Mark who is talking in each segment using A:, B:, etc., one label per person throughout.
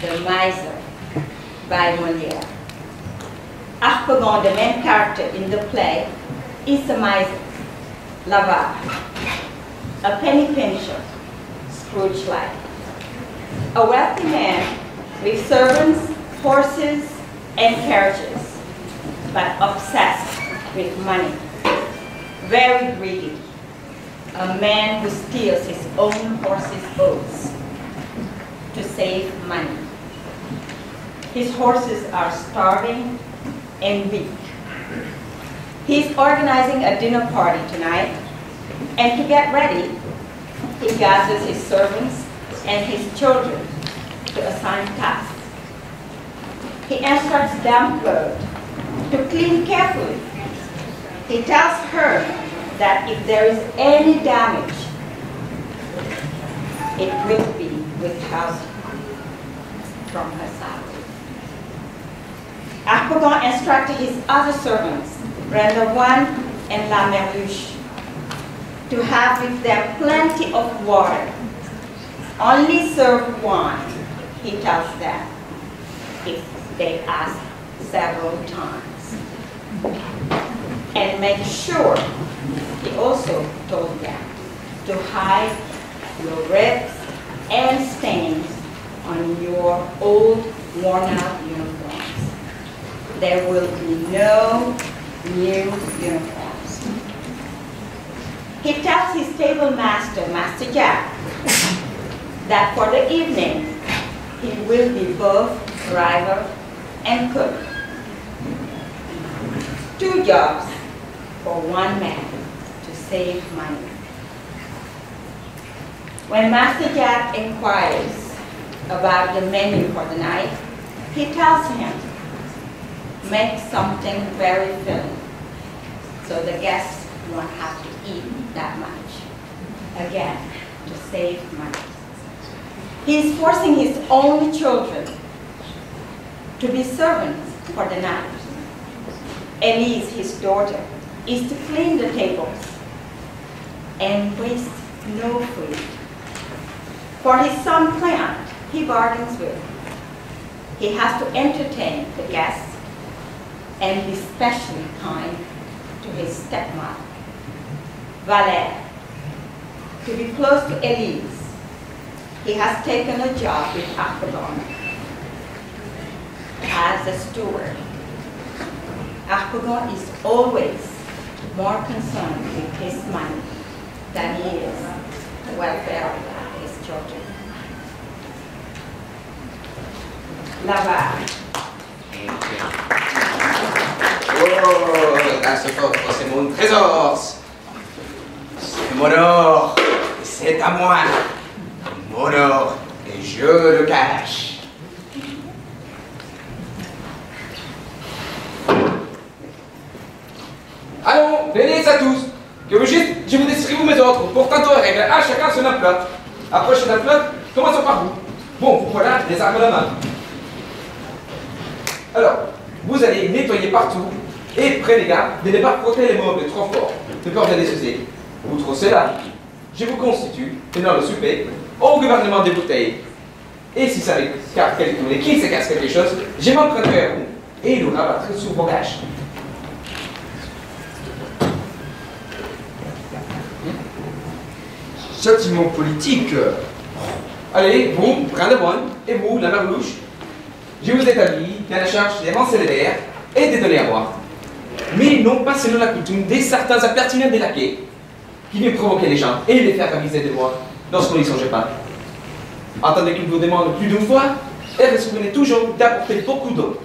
A: The Miser by Molière. Harpagon, the main character in the play, is a miser, Lavar, a penny pincher, Scrooge-like, a wealthy man with servants, horses, and carriages, but obsessed with money, very greedy, a man who steals his own horses' oats to save money. His horses are starving and weak. He's organizing a dinner party tonight, and to get ready, he gathers his servants and his children to assign tasks. He instructs Dame Claude to clean carefully. He tells her that if there is any damage, it will be withheld from her salary. Harpagon instructed his other servants, Brandavoine and La Merluche, to have with them plenty of water. Only serve wine, he tells them, if they ask several times. And make sure, he also told them, to hide your rips and stains on your old worn-out uniforms. There will be no new uniforms. He tells his stable master, Master Jack, that for the evening, he will be both driver and cook. 2 jobs for 1 man to save money. When Master Jack inquires about the menu for the night, he tells him, make something very filling, so the guests won't have to eat that much. Again, to save money. He's forcing his own children to be servants for the night. Elise, his daughter, is to clean the tables and waste no food. For his son Cléante, he bargains with. He has to entertain the guests and be specially kind to his stepmother, Valère. To be close to Elise, he has taken a job with Harpagon as a steward. Harpagon is always more concerned with his money than he is the welfare of his children. Lavar.
B: Oh, là, ce coffre, c'est mon trésor. C'est mon or, et c'est à moi. Mon or, et je le cache. Allons, venez à tous. Je vous distribue mes ordres. Pour tantôt règle, à chacun son emploi. Approchez d'un flotte, commençons par vous. Bon, vous voilà, les armes à la main. Alors, vous allez nettoyer partout et prenez garde de ne pas frotter les meubles trop fort, de peur de les user. Outre cela, je vous constitue, tenant le souper, au gouvernement des bouteilles. Et si ça qui se casse quelque chose, je m'en prendrai à vous et le rabattrai sur vos gages.
C: Châtiment politique.
B: Allez, vous, Brandavoine, et vous, la Merluche, je vous établis dans la charge des renseignements et des données à boire. Mais non pas selon la coutume des certains impertinents des laquais qui viennent provoquer les gens et les faire aviser de boire lorsqu'on n'y songe pas. Attendez qu'ils vous demandent plus d'une fois et vous souvenez toujours d'apporter beaucoup d'eau.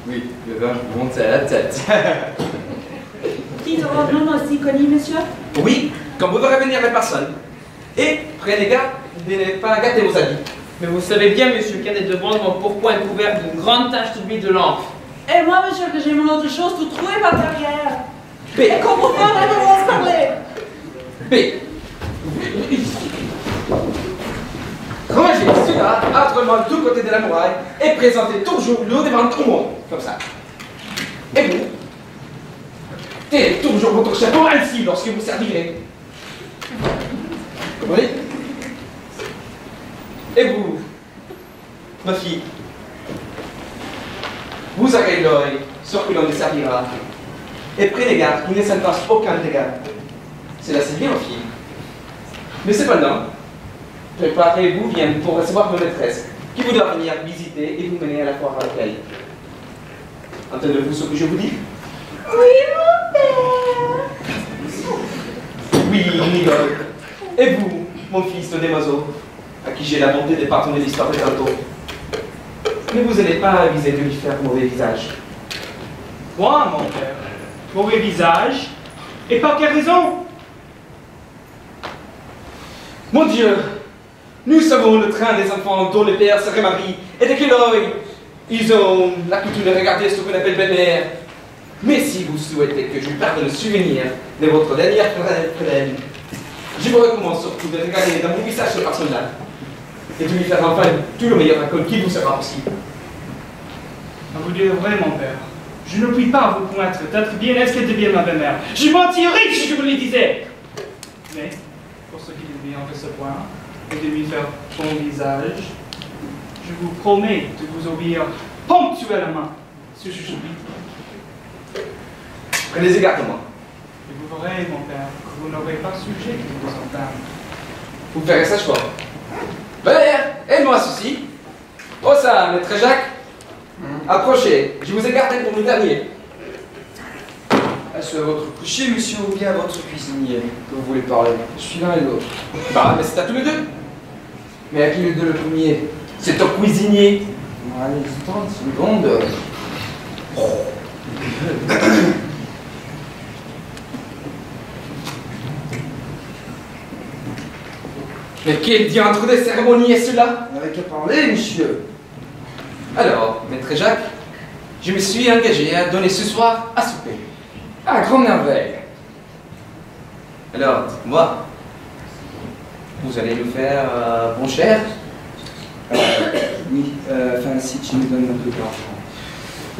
C: Oui, le vin vous monte à la tête.
D: Qui aura non aussi connu, monsieur?
B: Oui, quand vous verrez venir les personnes. Et prenez garde de ne pas gâter vos habits.
E: Mais vous savez bien, monsieur, qu'il y a des demandes mon pourpoint est couvert d'une grande tache d'huile de lampe.
D: Et moi, monsieur, que j'ai mon autre chose tout trouvé par derrière.
B: B.
D: Et qu'on vous parle, on va se parler.
B: B. Rangez cela âprement du côté de la muraille et présentez toujours l'eau devant tout le monde, comme ça. Et vous, tenez toujours votre chapeau ainsi lorsque vous servirez. Comprenez? Et vous, ma fille, vous aurez l'œil sur que l'on desservira. Et prenez garde qu'il ne s'en passe aucun dégât. Cela c'est bien, ma fille. Mais cependant, préparez-vous bien pour recevoir votre maîtresse, qui vous doit venir visiter et vous mener à la foire avec elle. Entendez-vous ce que je vous dis?
A: Oui, mon père.
B: Oui, Miguel. Et vous, mon fils de Demaso, à qui j'ai la bonté de pardonner l'histoire de tantôt, ne vous allez pas aviser de lui faire mauvais visage.
E: Moi, mon père, mauvais visage. Et par quelle raison?
B: Mon Dieu, nous savons le train des enfants dont le père se remarie et de quel œil ils ont la coutume de regarder ce qu'on appelle belle-mère. Mais si vous souhaitez que je vous parle le souvenir de votre dernière frère, je vous recommande surtout de regarder dans mon visage ce personnage et de lui faire enfin tout le meilleur accueil qui vous sera possible.
E: À vous dire vrai, mon père, je ne puis pas vous promettre d'être bien est-ce qu'elle devient ma belle-mère. Je mentirais si je vous le disais. Mais, pour ce qui devient de ce point, et de lui faire son visage, je vous promets de vous obéir ponctuellement si je j'oublie.
B: Prenez garde de moi.
E: Et vous verrez, mon père, que vous n'aurez pas sujet qui vous entame.
B: Vous ferez ça, je crois. Valère, aide-moi ceci. Oh ça, maître Jacques. Approchez, je vous ai gardé pour le dernier.
C: Est-ce à votre coucher, monsieur, ou bien à votre cuisinier que vous voulez parler? Je suis l'un et l'autre.
B: Bah, mais c'est à tous les deux.
C: Mais à qui les deux le premier?
B: C'est au cuisinier.
C: Allez, 30 secondes.
B: Mais quel diantre de cérémonie est cela?
C: Vous n'avez qu'à parler, monsieur.
B: Alors, maître Jacques, je me suis engagé à donner ce soir à souper.
C: Ah, grande merveille.
B: Alors, dites-moi, vous allez nous faire bon cher?
C: Oui, enfin, si tu me donnes un peu d'argent.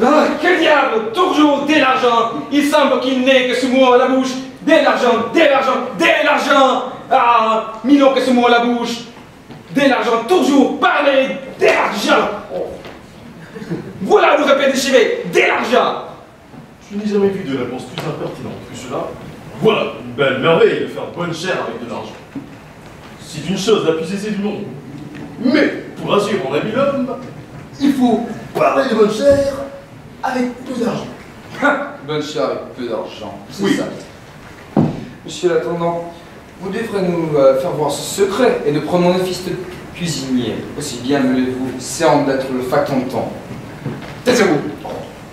B: Ah, quel diable! Toujours de l'argent! Il semble qu'il n'ait que ce mot à la bouche. De l'argent, de l'argent, de l'argent! Ah, Minon que ce mot à la bouche. De l'argent, toujours parler d'argent! Oh. Voilà le répète de chevet, de l'argent!
F: Je n'ai jamais vu de réponse plus impertinente que cela. Voilà, une belle merveille de faire bonne chère avec de l'argent. C'est une chose la plus aisée du monde. Mais, pour assurer mon ami l'homme, il faut parler de bonne chère avec peu d'argent.
C: Bonne chère avec peu d'argent. C'est
F: Oui.
C: ça. Monsieur l'intendant, vous devrez nous faire voir ce secret et de prendre mon office de cuisinier. Aussi bien me vous servant d'être le factantant.
B: Taisez-vous!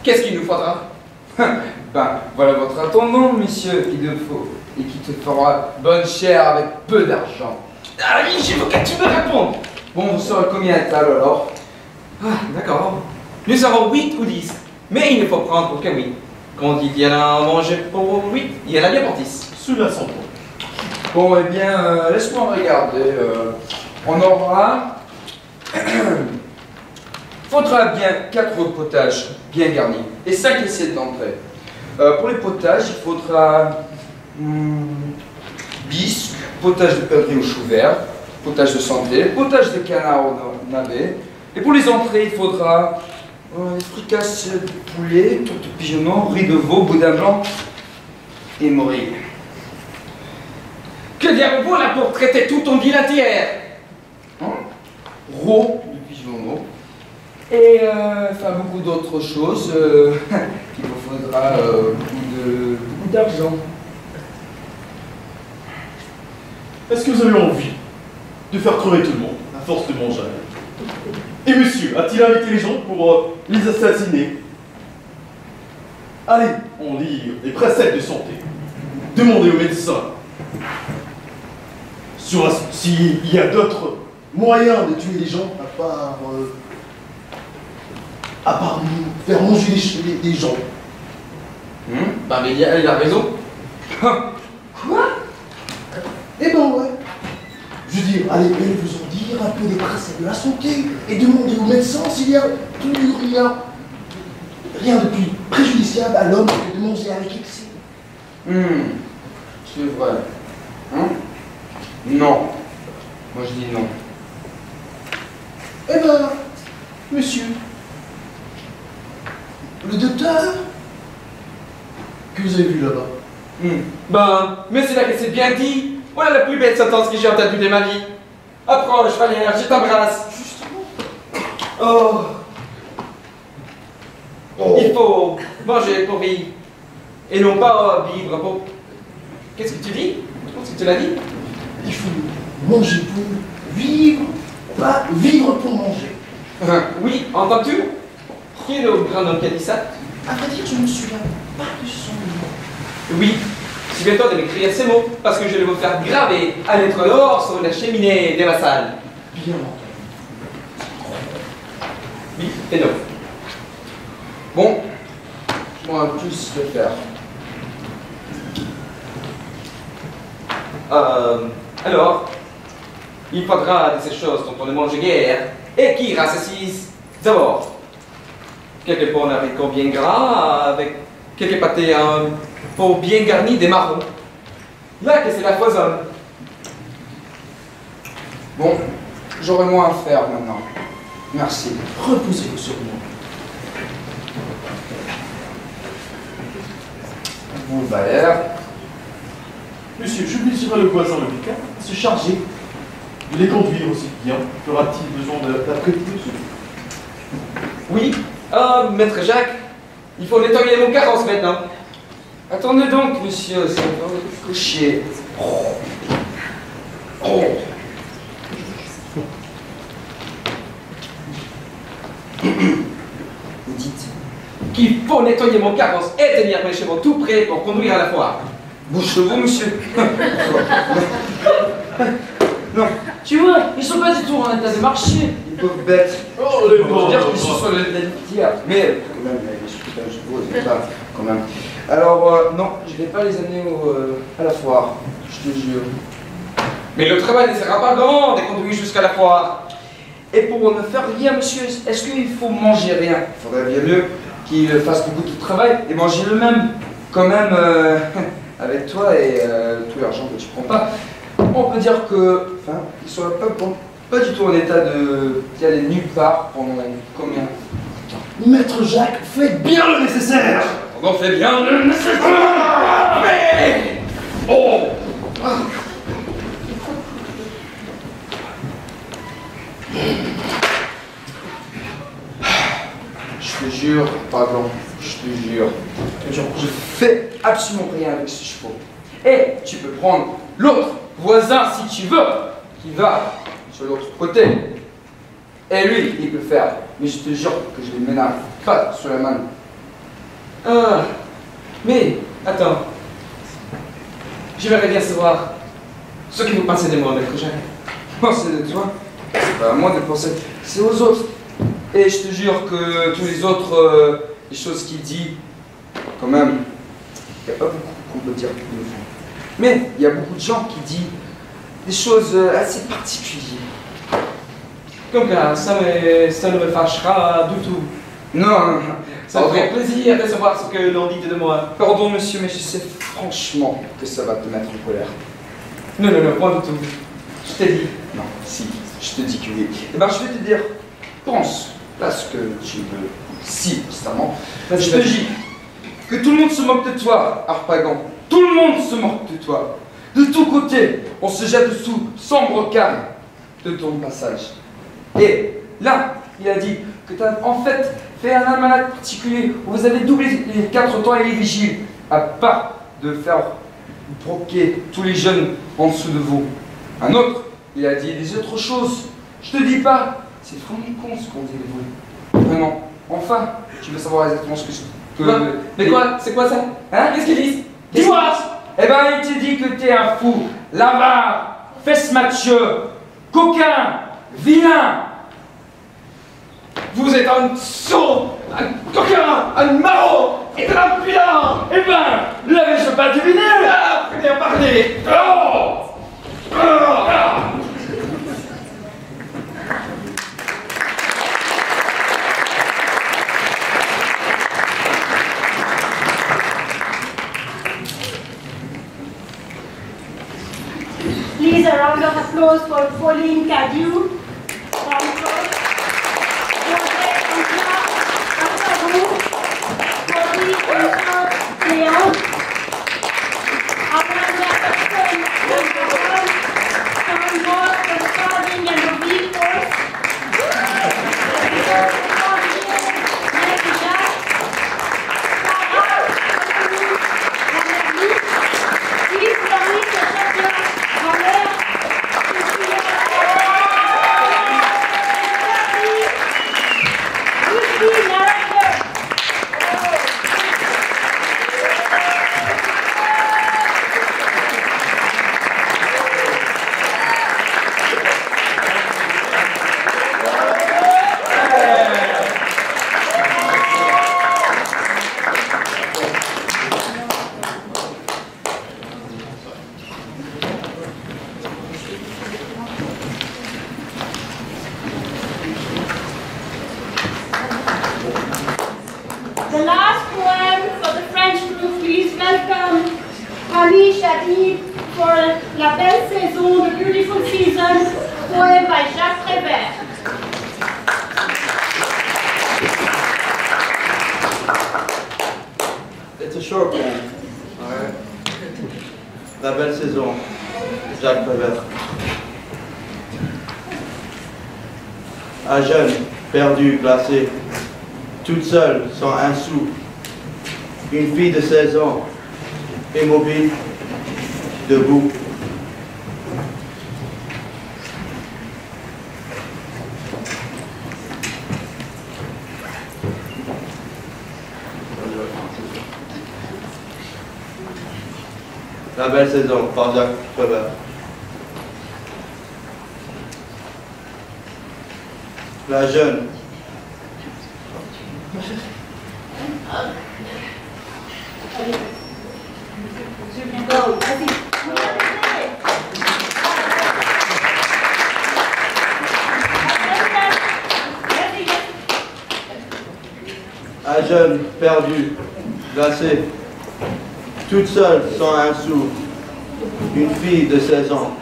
B: Qu'est-ce qu'il nous faudra?
C: Ben, voilà votre intendant, monsieur, il te faut, et qui te fera bonne chère avec peu d'argent.
B: Ah oui, j'ai veux que tu me répondes!
C: Bon, vous saurez combien à table alors?
B: Ah, d'accord. Nous avons 8 ou 10, mais il ne faut prendre que 8. Quand il y en a à manger pour 8, il y en a bien pour 10.
F: Cela s'entend.
C: Bon, eh bien, laisse-moi regarder. On aura... faudra bien 4 potages bien garnis et 5 assiettes d'entrée. Pour les potages, il faudra bisque, potage de perdrix au chou vert, potage de santé, potage de canard au navet. Et pour les entrées, il faudra fricasse de poulet, tourte de pigeonneau, riz de veau, boudin blanc et morille.
B: Que diable voilà pour traiter tout ton dilatière?
C: Hein? Veau de pigeonneau. Et enfin beaucoup d'autres choses. Il vous faudra beaucoup d'argent.
F: Est-ce que vous avez envie de faire crever tout le monde à force de manger? Et monsieur, a-t-il invité les gens pour les assassiner? Allez, on lit les préceptes de santé. Demandez au médecin s'il y a d'autres moyens de tuer les gens à part faire manger les gens.
B: Bah mais il a raison.
F: Quoi? Eh ben ouais. Je veux dire, allez, vous en dire un peu des préceptes de la santé et demandez au médecin s'il y a toujours rien de plus préjudiciable à l'homme que de manger avec excès.
C: C'est vrai. Hein? Non. Moi je dis non.
F: Eh ben, Monsieur, le docteur que vous avez vu là-bas.
B: Ben, mais c'est là que c'est bien dit. Voilà la plus belle sentence que j'ai entendue de ma vie. Approche, Valère, je t'embrasse. Oh. Il faut manger pour vivre. Et non pas vivre pour... Qu'est-ce que tu dis? Je pense que tu l'as dit.
F: Il faut manger pour vivre, pas vivre pour manger.
B: Oui, entends-tu? Qui est le grand homme qui a dit ça?
F: À vrai dire, je ne me souviens pas de son nom.
B: Oui, souviens-toi de m'écrire ces mots, parce que je vais vous faire graver à lettres d'or sur la cheminée de ma salle.
F: Bien entendu.
B: Oui, et non.
C: Bon, on va tous le faire.
B: Alors, il faudra de ces choses dont on ne mange guère, et qui rassasisent d'abord quelques bons haricots bien gras, avec quelques pâtés un pot bien garni des marrons. Là que c'est la foisonne.
C: Bon, j'aurai moins à faire maintenant. Merci.
F: Reposez-vous sur moi.
C: Vous, Valère.
F: Monsieur, je laisserai le voisin le week-end à se charger de les conduire aussi bien. Fera-t-il besoin d'apprêter dessus?
B: Oui, maître Jacques, il faut nettoyer mon carrosse maintenant.
C: Attendez donc, monsieur, c'est encore le coucher. Vous dites,
B: Qu'il faut nettoyer mon carrosse et tenir mes chevaux tout prêts pour conduire à la foire.
C: vos chevaux, monsieur.
G: Non, tu vois, ils sont pas du tout en état de marcher.
C: Les pauvres bêtes.
F: Oh, les
C: Je veux
F: pauvres.
C: dire qu'ils sont sur la litière. Mais quand même, les chevaux, c'est pas quand même. Alors, non, je vais pas les amener à la foire. Je te jure.
B: Mais le travail ne sera pas grand de conduire jusqu'à la foire.
C: Et pour ne faire rien, monsieur, est-ce qu'il faut manger rien? Il faudrait bien mieux qu'il fasse beaucoup de travail et manger le même. Quand même, avec toi et tout l'argent que tu prends pas, on peut dire que, enfin, ils sont pas du tout en état d'y aller nulle part pendant combien de temps?
F: Maître Jacques, faites bien le nécessaire.
B: On en fait bien le nécessaire. Mais... Oh.
C: Je te jure, pardon, je te jure, je fais absolument rien avec ce chevaux. Et tu peux prendre l'autre voisin si tu veux, qui va sur l'autre côté. Et lui, il peut faire. Mais je te jure que je ne m'énerve pas sur la main.
B: Ah. Mais, attends. J'aimerais bien savoir ce que vous pensez de moi, maître Jacques.
C: Penser de toi, c'est pas à moi de penser, c'est aux autres. Et je te jure que tous les autres, les choses qu'il dit, quand même, il n'y a pas beaucoup qu'on peut dire de vous. Mais il y a beaucoup de gens qui disent des choses assez particulières.
B: Comme ça ne me fâchera du tout.
C: Non,
B: Ça me ferait plaisir de savoir ce que l'on dit de moi.
C: pardon monsieur, mais je sais franchement que ça va te mettre en colère.
B: Non, non, non, pas du tout. Je t'ai dit.
C: Non, si, je te dis que oui. Eh ben, je vais te dire, pense, parce que tu veux, si, constamment, je te dis que tout le monde se moque de toi, Harpagon. Tout le monde se moque de toi. De tous côtés, on se jette sous sombre carré de ton passage. Et là, il a dit que tu as en fait fait un almanach particulier où vous avez doublé les 4 temps et les vigiles, à part de faire broquer tous les jeunes en dessous de vous. Un autre, il a dit des autres choses. Je te dis pas, c'est vraiment con ce qu'on dit de vous. Vraiment. Enfin, tu veux savoir exactement ce que je...
B: Quoi? Mais quoi? C'est quoi ça? Hein? Qu'est-ce qu'ils disent? Dis-moi!
C: Eh ben, il te dit que t'es un fou, l'avare, fesse-mathieu, coquin, vilain.
B: Vous êtes un sot, un coquin, un maraud et un impudent!
C: Eh ben, l'avais-je pas deviné?
B: Ah, bien parlé! Oh! Ah!
D: Please, a round of applause for Pauline Cadieux. The last poem for the French group, please welcome Rami Shadid for La Belle Saison, The Beautiful Season, poem by Jacques Prévert.
H: It's a short poem. All right. La Belle Saison, Jacques Prévert. À jeune, perdue, glacée, toute seule, sans un sou, une fille de 16 ans, immobile, debout. La Belle Saison, par Jacques Prévert. La jeune. Un jeune, perdu, glacé, toute seule, sans un sou, une fille de 16 ans,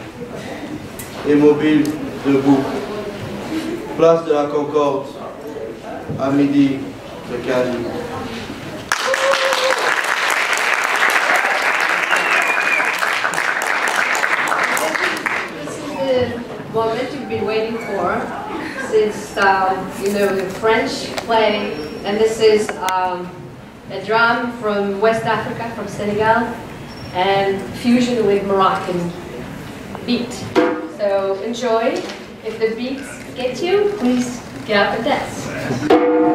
H: immobile, debout, place de la Concorde, à midi, le 15 août.
I: The moment you've been waiting for since the French play, and this is a drum from West Africa, from Senegal, and fusion with Moroccan beat. So enjoy. If the beats get you, please get up and dance.